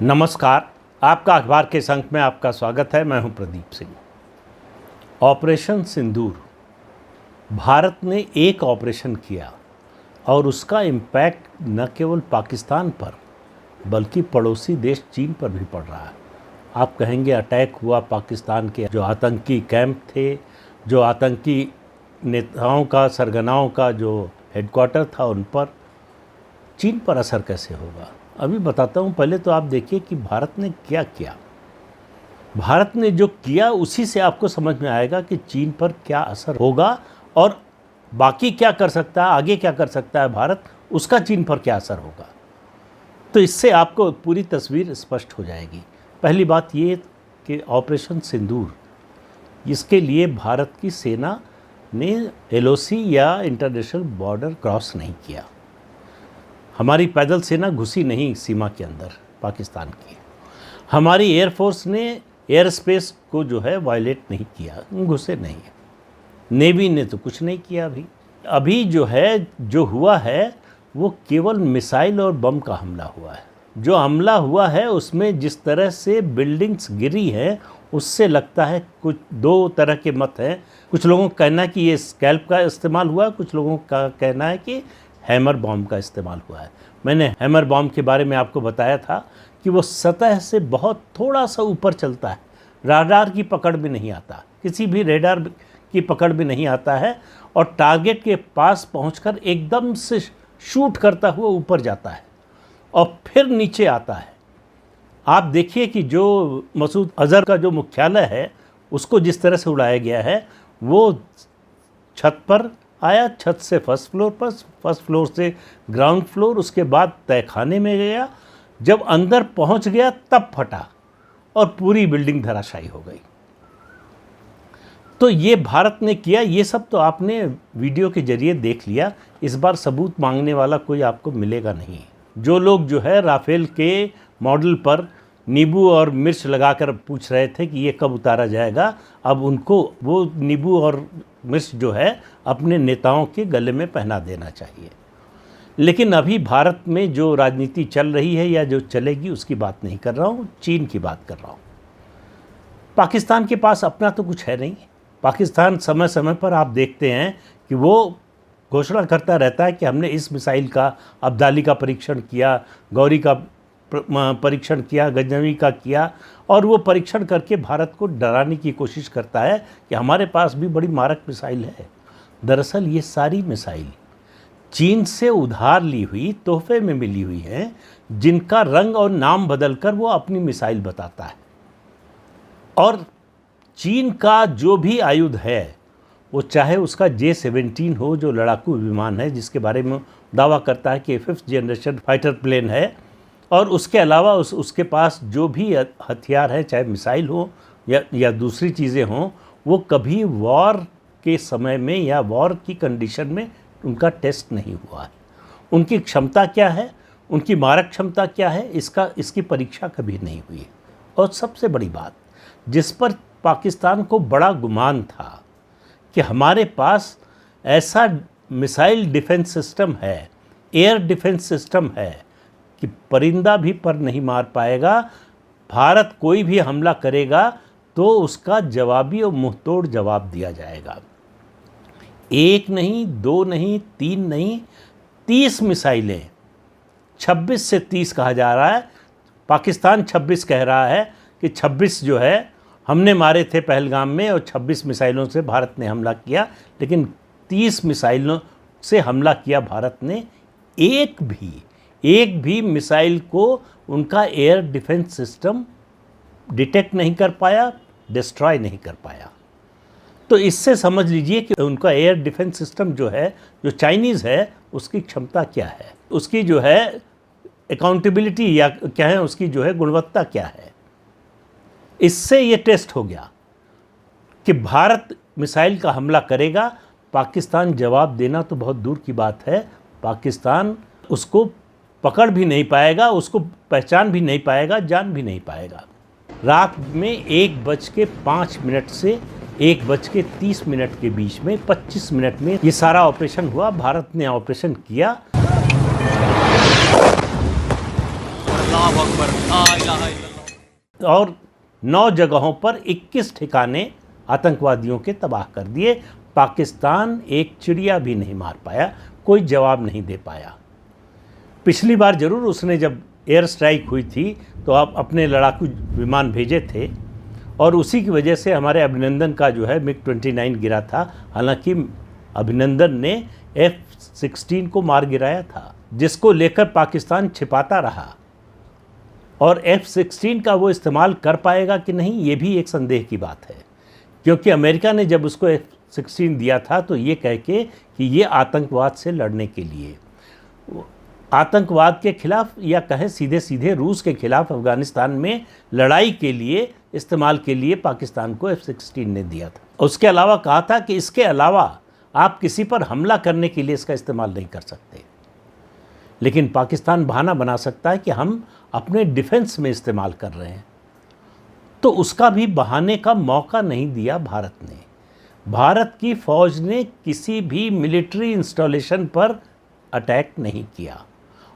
नमस्कार। आपका अखबार के संक में आपका स्वागत है। मैं हूं प्रदीप सिंह। ऑपरेशन सिंदूर, भारत ने एक ऑपरेशन किया और उसका इम्पैक्ट न केवल पाकिस्तान पर बल्कि पड़ोसी देश चीन पर भी पड़ रहा है। आप कहेंगे अटैक हुआ पाकिस्तान के जो आतंकी कैंप थे, जो आतंकी नेताओं का, सरगनाओं का जो हेडक्वार्टर था, उन पर चीन पर असर कैसे होगा। अभी बताता हूँ। पहले तो आप देखिए कि भारत ने क्या किया। भारत ने जो किया उसी से आपको समझ में आएगा कि चीन पर क्या असर होगा और बाकी क्या कर सकता है, आगे क्या कर सकता है भारत, उसका चीन पर क्या असर होगा। तो इससे आपको पूरी तस्वीर स्पष्ट हो जाएगी। पहली बात ये कि ऑपरेशन सिंदूर, इसके लिए भारत की सेना ने LOC या इंटरनेशनल बॉर्डर क्रॉस नहीं किया। हमारी पैदल सेना घुसी नहीं सीमा के अंदर पाकिस्तान की। हमारी एयरफोर्स ने एयर स्पेस को जो है वायलेट नहीं किया, घुसे नहीं। नेवी ने तो कुछ नहीं किया। अभी जो हुआ है वो केवल मिसाइल और बम का हमला हुआ है। जो हमला हुआ है उसमें जिस तरह से बिल्डिंग्स गिरी हैं उससे लगता है, कुछ दो तरह के मत हैं। कुछ लोगों का कहना है कि ये स्कैल्प का इस्तेमाल हुआ, कुछ लोगों का कहना है कि हैमर बॉम्ब का इस्तेमाल हुआ है। मैंने हैमर बॉम्ब के बारे में आपको बताया था कि वो सतह से बहुत थोड़ा सा ऊपर चलता है, राडार की पकड़ में नहीं आता, किसी भी रेडार की पकड़ में नहीं आता है और टारगेट के पास पहुंचकर एकदम से शूट करता हुआ ऊपर जाता है और फिर नीचे आता है। आप देखिए कि जो मसूद अजहर का जो मुख्यालय है उसको जिस तरह से उड़ाया गया है, वो छत पर आया, छत से फर्स्ट फ्लोर पर, फर्स्ट फ्लोर से ग्राउंड फ्लोर, उसके बाद तहखाने में गया। जब अंदर पहुंच गया तब फटा और पूरी बिल्डिंग धराशायी हो गई। तो ये भारत ने किया। ये सब तो आपने वीडियो के जरिए देख लिया। इस बार सबूत मांगने वाला कोई आपको मिलेगा नहीं। जो लोग जो है राफेल के मॉडल पर नींबू और मिर्च लगाकर पूछ रहे थे कि ये कब उतारा जाएगा, अब उनको वो नींबू और मिर्च जो है अपने नेताओं के गले में पहना देना चाहिए। लेकिन अभी भारत में जो राजनीति चल रही है या जो चलेगी उसकी बात नहीं कर रहा हूँ, चीन की बात कर रहा हूँ। पाकिस्तान के पास अपना तो कुछ है नहीं। पाकिस्तान समय समय पर आप देखते हैं कि वो घोषणा करता रहता है कि हमने इस मिसाइल का, अब्दाली का परीक्षण किया, गौरी का परीक्षण किया, गजनवी का किया, और वो परीक्षण करके भारत को डराने की कोशिश करता है कि हमारे पास भी बड़ी मारक मिसाइल है। दरअसल ये सारी मिसाइल चीन से उधार ली हुई, तोहफे में मिली हुई हैं, जिनका रंग और नाम बदलकर वो अपनी मिसाइल बताता है। और चीन का जो भी आयुध है, वो चाहे उसका J-17 हो, जो लड़ाकू विमान है जिसके बारे में दावा करता है कि 5th जनरेशन फाइटर प्लेन है, और उसके अलावा उसके पास जो भी हथियार है, चाहे मिसाइल हो या दूसरी चीज़ें हों, वो कभी वॉर के समय में या वॉर की कंडीशन में उनका टेस्ट नहीं हुआ है। उनकी क्षमता क्या है, उनकी मारक क्षमता क्या है, इसकी परीक्षा कभी नहीं हुई है। और सबसे बड़ी बात, जिस पर पाकिस्तान को बड़ा गुमान था कि हमारे पास ऐसा मिसाइल डिफेंस सिस्टम है, एयर डिफेंस सिस्टम है कि परिंदा भी पर नहीं मार पाएगा। भारत कोई भी हमला करेगा तो उसका जवाबी और मुंहतोड़ जवाब दिया जाएगा। एक नहीं, दो नहीं, तीन नहीं, 30 मिसाइलें, 26 से 30 कहा जा रहा है। पाकिस्तान 26 कह रहा है कि 26 जो है हमने मारे थे पहलगाम में और 26 मिसाइलों से भारत ने हमला किया, लेकिन 30 मिसाइलों से हमला किया भारत ने। एक भी मिसाइल को उनका एयर डिफेंस सिस्टम डिटेक्ट नहीं कर पाया, डिस्ट्रॉय नहीं कर पाया। तो इससे समझ लीजिए कि उनका एयर डिफेंस सिस्टम जो है, जो चाइनीज़ है, उसकी क्षमता क्या है, उसकी जो है अकाउंटेबिलिटी या क्या है, उसकी जो है गुणवत्ता क्या है। इससे ये टेस्ट हो गया कि भारत मिसाइल का हमला करेगा, पाकिस्तान जवाब देना तो बहुत दूर की बात है, पाकिस्तान उसको पकड़ भी नहीं पाएगा, उसको पहचान भी नहीं पाएगा, जान भी नहीं पाएगा। रात में 1:05 से 1:30 के बीच में 25 मिनट में ये सारा ऑपरेशन हुआ। भारत ने ऑपरेशन किया। अल्लाहु अकबर, ला इलाहा इल्लल्लाह। और 9 जगहों पर 21 ठिकाने आतंकवादियों के तबाह कर दिए। पाकिस्तान एक चिड़िया भी नहीं मार पाया, कोई जवाब नहीं दे पाया। पिछली बार ज़रूर उसने जब एयर स्ट्राइक हुई थी तो आप अपने लड़ाकू विमान भेजे थे और उसी की वजह से हमारे अभिनंदन का जो है MiG-29 गिरा था। हालांकि अभिनंदन ने F-16 को मार गिराया था, जिसको लेकर पाकिस्तान छिपाता रहा। और F-16 का वो इस्तेमाल कर पाएगा कि नहीं, ये भी एक संदेह की बात है, क्योंकि अमेरिका ने जब उसको F-16 दिया था तो ये कह के कि ये आतंकवाद से लड़ने के लिए, आतंकवाद के खिलाफ, या कहें सीधे सीधे रूस के खिलाफ अफगानिस्तान में लड़ाई के लिए इस्तेमाल के लिए पाकिस्तान को F-16 ने दिया था। उसके अलावा कहा था कि इसके अलावा आप किसी पर हमला करने के लिए इसका इस्तेमाल नहीं कर सकते। लेकिन पाकिस्तान बहाना बना सकता है कि हम अपने डिफेंस में इस्तेमाल कर रहे हैं, तो उसका भी बहाने का मौका नहीं दिया भारत ने। भारत की फ़ौज ने किसी भी मिलिट्री इंस्टॉलेशन पर अटैक नहीं किया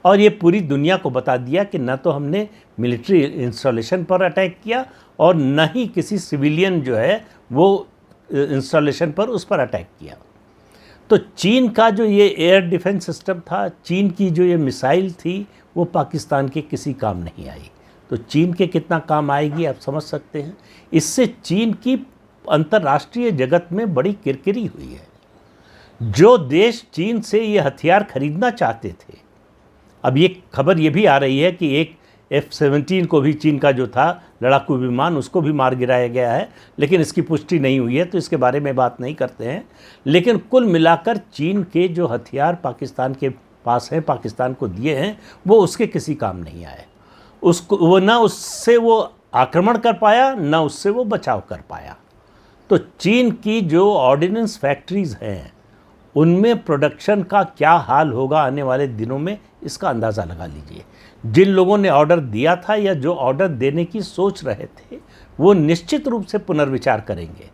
और ये पूरी दुनिया को बता दिया कि न तो हमने मिलिट्री इंस्टॉलेशन पर अटैक किया और न ही किसी सिविलियन जो है वो इंस्टॉलेशन पर उस पर अटैक किया। तो चीन का जो ये एयर डिफेंस सिस्टम था, चीन की जो ये मिसाइल थी, वो पाकिस्तान के किसी काम नहीं आई। तो चीन के कितना काम आएगी आप समझ सकते हैं। इससे चीन की अंतर्राष्ट्रीय जगत में बड़ी किरकिरी हुई है। जो देश चीन से ये हथियार खरीदना चाहते थे, अब ये खबर ये भी आ रही है कि एक F-17 को भी चीन का जो था लड़ाकू विमान, उसको भी मार गिराया गया है, लेकिन इसकी पुष्टि नहीं हुई है तो इसके बारे में बात नहीं करते हैं। लेकिन कुल मिलाकर चीन के जो हथियार पाकिस्तान के पास हैं, पाकिस्तान को दिए हैं, वो उसके किसी काम नहीं आए। उसको वो ना उससे वो आक्रमण कर पाया, ना उससे वो बचाव कर पाया। तो चीन की जो ऑर्डिनेंस फैक्ट्रीज़ हैं उनमें प्रोडक्शन का क्या हाल होगा आने वाले दिनों में, इसका अंदाज़ा लगा लीजिए। जिन लोगों ने ऑर्डर दिया था या जो ऑर्डर देने की सोच रहे थे, वो निश्चित रूप से पुनर्विचार करेंगे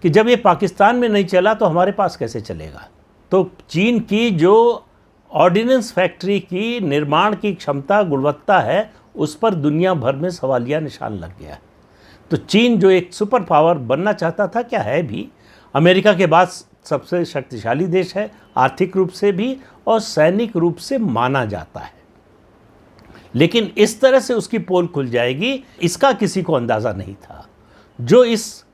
कि जब ये पाकिस्तान में नहीं चला तो हमारे पास कैसे चलेगा। तो चीन की जो ऑर्डिनेंस फैक्ट्री की निर्माण की क्षमता, गुणवत्ता है, उस पर दुनिया भर में सवालिया निशान लग गया है। तो चीन जो एक सुपर पावर बनना चाहता था, क्या है भी, अमेरिका के बाद सबसे शक्तिशाली देश है, आर्थिक रूप से भी और सैनिक रूप से माना जाता है। लेकिन इस तरह से उसकी पोल खुल जाएगी, इसका किसी को अंदाज़ा नहीं था। जो इस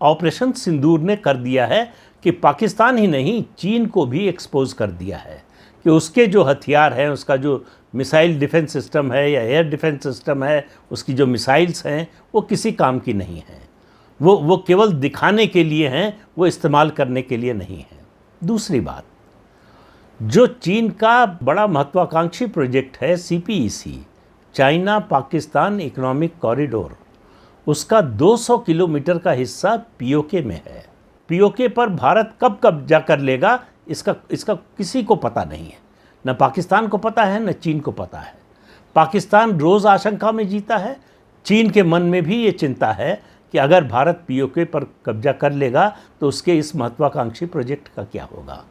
ऑपरेशन सिंदूर ने कर दिया है कि पाकिस्तान ही नहीं, चीन को भी एक्सपोज कर दिया है कि उसके जो हथियार हैं, उसका जो मिसाइल डिफेंस सिस्टम है या एयर डिफेंस सिस्टम है, उसकी जो मिसाइल्स हैं, वो किसी काम की नहीं हैं। वो केवल दिखाने के लिए हैं, वो इस्तेमाल करने के लिए नहीं हैं। दूसरी बात, जो चीन का बड़ा महत्वाकांक्षी प्रोजेक्ट है CPEC, China Pakistan economic corridor, उसका 200 किलोमीटर का हिस्सा POK में है। POK पर भारत कब कब्जा कर लेगा, इसका किसी को पता नहीं है। न पाकिस्तान को पता है, न चीन को पता है। पाकिस्तान रोज़ आशंका में जीता है। चीन के मन में भी ये चिंता है कि अगर भारत POK पर कब्जा कर लेगा तो उसके इस महत्वाकांक्षी प्रोजेक्ट का क्या होगा।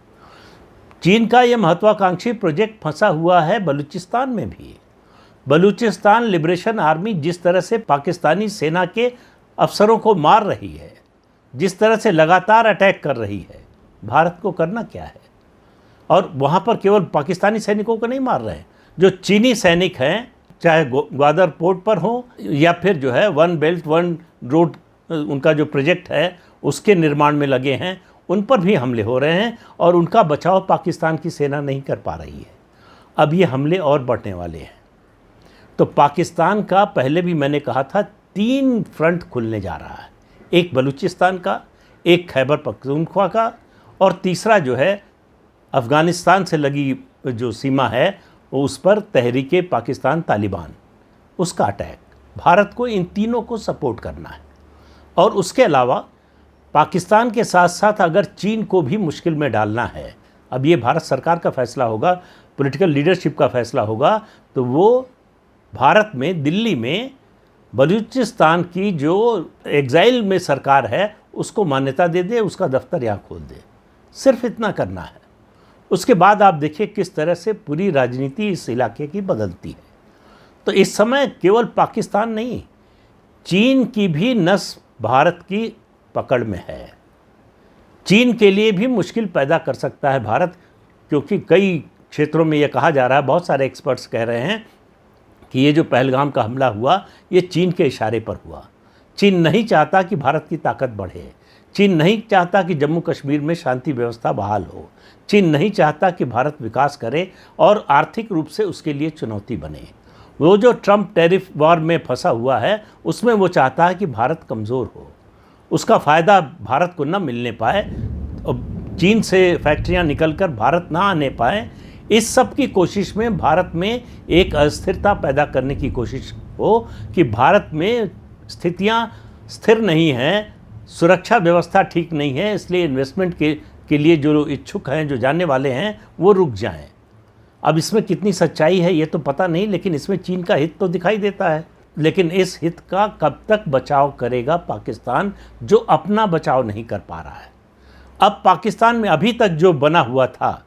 चीन का ये महत्वाकांक्षी प्रोजेक्ट फंसा हुआ है बलूचिस्तान में भी। बलूचिस्तान लिबरेशन आर्मी जिस तरह से पाकिस्तानी सेना के अफसरों को मार रही है, जिस तरह से लगातार अटैक कर रही है, भारत को करना क्या है। और वहाँ पर केवल पाकिस्तानी सैनिकों को नहीं मार रहे हैं, जो चीनी सैनिक हैं, चाहे ग्वादर पोर्ट पर हो या फिर जो है 1 बेल्ट 1 रोड उनका जो प्रोजेक्ट है उसके निर्माण में लगे हैं, उन पर भी हमले हो रहे हैं और उनका बचाव पाकिस्तान की सेना नहीं कर पा रही है। अब ये हमले और बढ़ने वाले हैं। तो पाकिस्तान का, पहले भी मैंने कहा था, 3 फ्रंट खुलने जा रहा है। एक बलूचिस्तान का, एक खैबर पख्तूनख्वा का, और तीसरा जो है अफ़गानिस्तान से लगी जो सीमा है उस पर तहरीके पाकिस्तान तालिबान, उसका अटैक। भारत को इन तीनों को सपोर्ट करना है। और उसके अलावा पाकिस्तान के साथ साथ अगर चीन को भी मुश्किल में डालना है, अब ये भारत सरकार का फैसला होगा, पॉलिटिकल लीडरशिप का फैसला होगा, तो वो भारत में, दिल्ली में बलूचिस्तान की जो एग्जाइल में सरकार है उसको मान्यता दे दे, उसका दफ्तर यहाँ खोल दे। सिर्फ इतना करना है। उसके बाद आप देखिए किस तरह से पूरी राजनीति इस इलाके की बदलती है। तो इस समय केवल पाकिस्तान नहीं, चीन की भी नस भारत की पकड़ में है। चीन के लिए भी मुश्किल पैदा कर सकता है भारत, क्योंकि कई क्षेत्रों में यह कहा जा रहा है, बहुत सारे एक्सपर्ट्स कह रहे हैं कि ये जो पहलगाम का हमला हुआ ये चीन के इशारे पर हुआ। चीन नहीं चाहता कि भारत की ताकत बढ़े, चीन नहीं चाहता कि जम्मू कश्मीर में शांति व्यवस्था बहाल हो, चीन नहीं चाहता कि भारत विकास करे और आर्थिक रूप से उसके लिए चुनौती बने। वो जो ट्रंप टैरिफ वॉर में फंसा हुआ है उसमें वो चाहता है कि भारत कमज़ोर हो, उसका फ़ायदा भारत को न मिलने पाए, चीन से फैक्ट्रियां निकलकर भारत ना आने पाए। इस सब की कोशिश में भारत में एक अस्थिरता पैदा करने की कोशिश हो कि भारत में स्थितियां स्थिर नहीं हैं, सुरक्षा व्यवस्था ठीक नहीं है, इसलिए इन्वेस्टमेंट के लिए जो इच्छुक हैं, जो जानने वाले हैं, वो रुक जाएं। अब इसमें कितनी सच्चाई है ये तो पता नहीं, लेकिन इसमें चीन का हित तो दिखाई देता है। लेकिन इस हित का कब तक बचाव करेगा पाकिस्तान, जो अपना बचाव नहीं कर पा रहा है। अब पाकिस्तान में अभी तक जो बना हुआ था,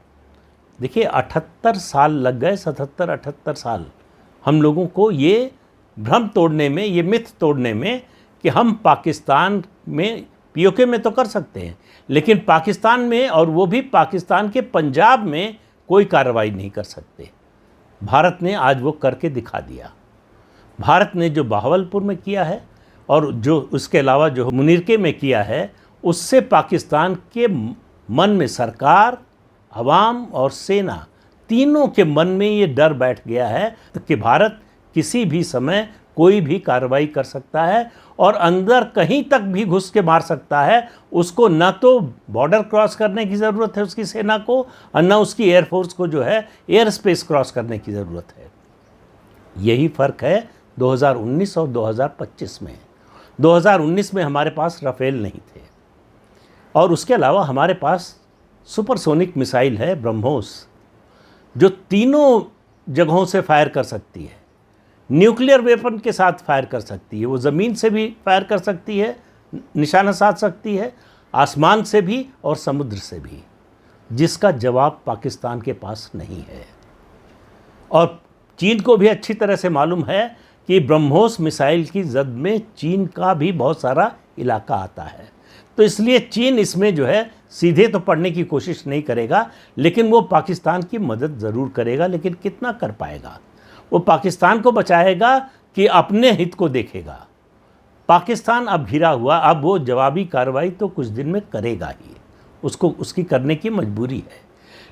देखिए 78 साल लग गए, 77-78 साल हम लोगों को ये भ्रम तोड़ने में, ये मिथ तोड़ने में कि हम पाकिस्तान में पीओके में तो कर सकते हैं, लेकिन पाकिस्तान में, और वो भी पाकिस्तान के पंजाब में, कोई कार्रवाई नहीं कर सकते। भारत ने आज वो करके दिखा दिया। भारत ने जो बहावलपुर में किया है और जो उसके अलावा जो मुनीरके में किया है, उससे पाकिस्तान के मन में, सरकार, अवाम और सेना तीनों के मन में ये डर बैठ गया है कि भारत किसी भी समय कोई भी कार्रवाई कर सकता है और अंदर कहीं तक भी घुस के मार सकता है। उसको न तो बॉर्डर क्रॉस करने की ज़रूरत है उसकी सेना को, और न उसकी एयरफोर्स को जो है एयर स्पेस क्रॉस करने की ज़रूरत है। यही फ़र्क है 2019 और 2025 में। 2019 में हमारे पास राफेल नहीं थे, और उसके अलावा हमारे पास सुपरसोनिक मिसाइल है ब्रह्मोस, जो तीनों जगहों से फायर कर सकती है। न्यूक्लियर वेपन के साथ फायर कर सकती है, वो ज़मीन से भी फायर कर सकती है, निशाना साध सकती है, आसमान से भी और समुद्र से भी, जिसका जवाब पाकिस्तान के पास नहीं है। और चीन को भी अच्छी तरह से मालूम है कि ब्रह्मोस मिसाइल की जद में चीन का भी बहुत सारा इलाका आता है, तो इसलिए चीन इसमें जो है सीधे तो पढ़ने की कोशिश नहीं करेगा, लेकिन वो पाकिस्तान की मदद ज़रूर करेगा। लेकिन कितना कर पाएगा? वो पाकिस्तान को बचाएगा कि अपने हित को देखेगा? पाकिस्तान अब घिरा हुआ, अब वो जवाबी कार्रवाई तो कुछ दिन में करेगा ही, उसको उसकी करने की मजबूरी है।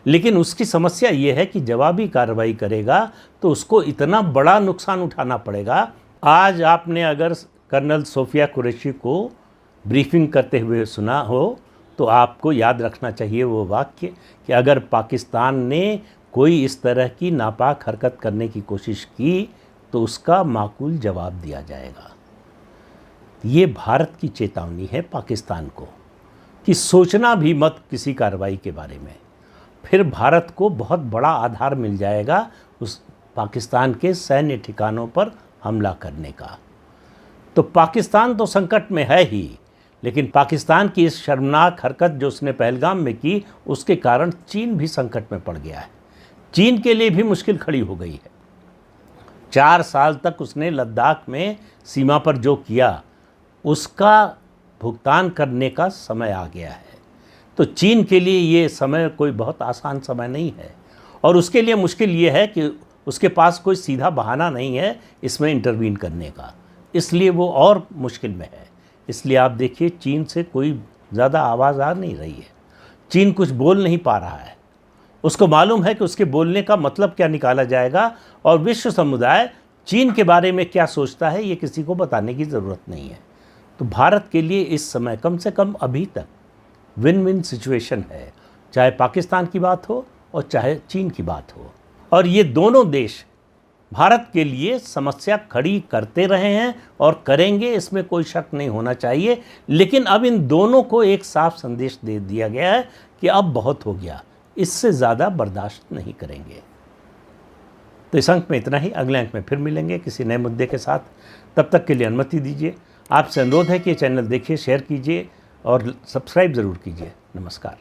लेकिन उसकी समस्या ये है कि जवाबी कार्रवाई करेगा तो उसको इतना बड़ा नुकसान उठाना पड़ेगा। आज आपने अगर कर्नल सोफिया कुरैशी को ब्रीफिंग करते हुए सुना हो तो आपको याद रखना चाहिए वो वाक्य कि अगर पाकिस्तान ने कोई इस तरह की नापाक हरकत करने की कोशिश की तो उसका माकूल जवाब दिया जाएगा। ये भारत की चेतावनी है पाकिस्तान को कि सोचना भी मत किसी कार्रवाई के बारे में, फिर भारत को बहुत बड़ा आधार मिल जाएगा उस पाकिस्तान के सैन्य ठिकानों पर हमला करने का। तो पाकिस्तान तो संकट में है ही, लेकिन पाकिस्तान की इस शर्मनाक हरकत जो उसने पहलगाम में की, उसके कारण चीन भी संकट में पड़ गया है। चीन के लिए भी मुश्किल खड़ी हो गई है। 4 साल तक उसने लद्दाख में सीमा पर जो किया उसका भुगतान करने का समय आ गया है। तो चीन के लिए ये समय कोई बहुत आसान समय नहीं है, और उसके लिए मुश्किल ये है कि उसके पास कोई सीधा बहाना नहीं है इसमें इंटरवीन करने का, इसलिए वो और मुश्किल में है। इसलिए आप देखिए चीन से कोई ज़्यादा आवाज़ आ नहीं रही है, चीन कुछ बोल नहीं पा रहा है। उसको मालूम है कि उसके बोलने का मतलब क्या निकाला जाएगा, और विश्व समुदाय चीन के बारे में क्या सोचता है ये किसी को बताने की ज़रूरत नहीं है। तो भारत के लिए इस समय कम से कम अभी तक विन विन सिचुएशन है, चाहे पाकिस्तान की बात हो और चाहे चीन की बात हो। और ये दोनों देश भारत के लिए समस्या खड़ी करते रहे हैं और करेंगे, इसमें कोई शक नहीं होना चाहिए। लेकिन अब इन दोनों को एक साफ संदेश दे दिया गया है कि अब बहुत हो गया, इससे ज़्यादा बर्दाश्त नहीं करेंगे। तो इस अंक में इतना ही, अगले अंक में फिर मिलेंगे किसी नए मुद्दे के साथ। तब तक के लिए अनुमति दीजिए। आपसे अनुरोध है कि ये चैनल देखिए, शेयर कीजिए और सब्सक्राइब ज़रूर कीजिए। नमस्कार।